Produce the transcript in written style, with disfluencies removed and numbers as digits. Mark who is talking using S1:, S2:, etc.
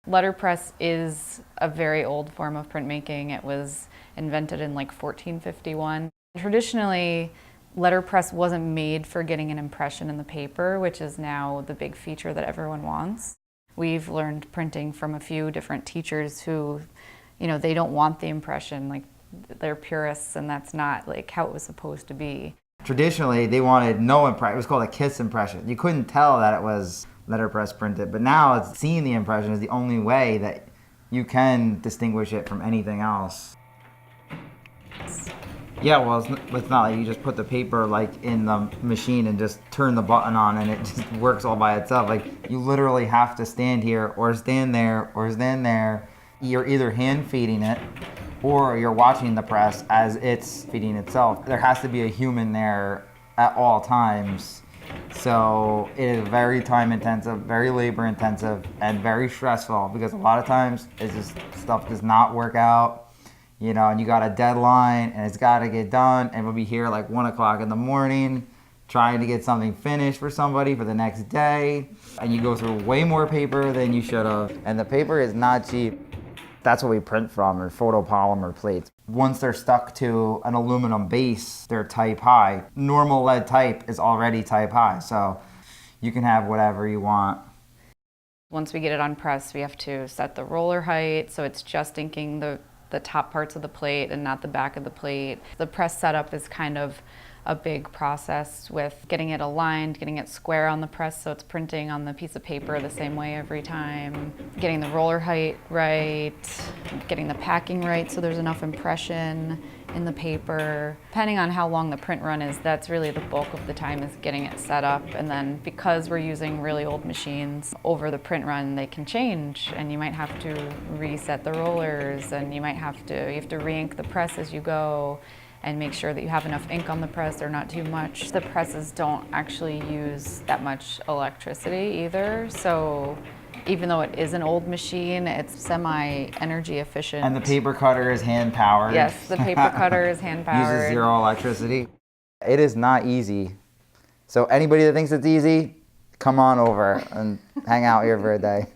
S1: Letterpress is a very old form of printmaking. It was invented in like 1451. Traditionally, letterpress wasn't made for getting an impression in the paper, which is now the big feature that everyone wants. We've learned printing from a few different teachers who, they don't want the impression, like they're purists, and that's not like how it was supposed to be.
S2: Traditionally, they wanted no impression. It was called a kiss impression. You couldn't tell that it was letterpress printed, but now seeing the impression is the only way that you can distinguish it from anything else. Yeah, well, it's not like you just put the paper like in the machine and just turn the button on and it just works all by itself. Like, you literally have to stand here or stand there or stand there. You're either hand feeding it or you're watching the press as it's feeding itself. There has to be a human there at all times. So it is very time intensive, very labor intensive, and very stressful because a lot of times it's just stuff does not work out. And you got a deadline and it's got to get done, and we'll be here like 1 o'clock in the morning trying to get something finished for somebody for the next day, and you go through way more paper than you should have, and the paper is not cheap. That's what we print from, are photopolymer plates. Once they're stuck to an aluminum base, they're type high. Normal lead type is already type high, so you can have whatever you want.
S1: Once we get it on press, we have to set the roller height, so it's just inking the top parts of the plate and not the back of the plate. The press setup is kind of a big process with getting it aligned, getting it square on the press so it's printing on the piece of paper the same way every time, getting the roller height right, getting the packing right so there's enough impression in the paper. Depending on how long the print run is, that's really the bulk of the time, is getting it set up. And then because we're using really old machines, over the print run they can change, and you might have to reset the rollers, and you have to re-ink the press as you go and make sure that you have enough ink on the press or not too much. The presses don't actually use that much electricity either, so even though it is an old machine, it's semi-energy efficient.
S2: And the paper cutter is hand-powered.
S1: Yes, the paper cutter is hand-powered.
S2: Uses zero electricity. It is not easy. So anybody that thinks it's easy, come on over and hang out here for a day.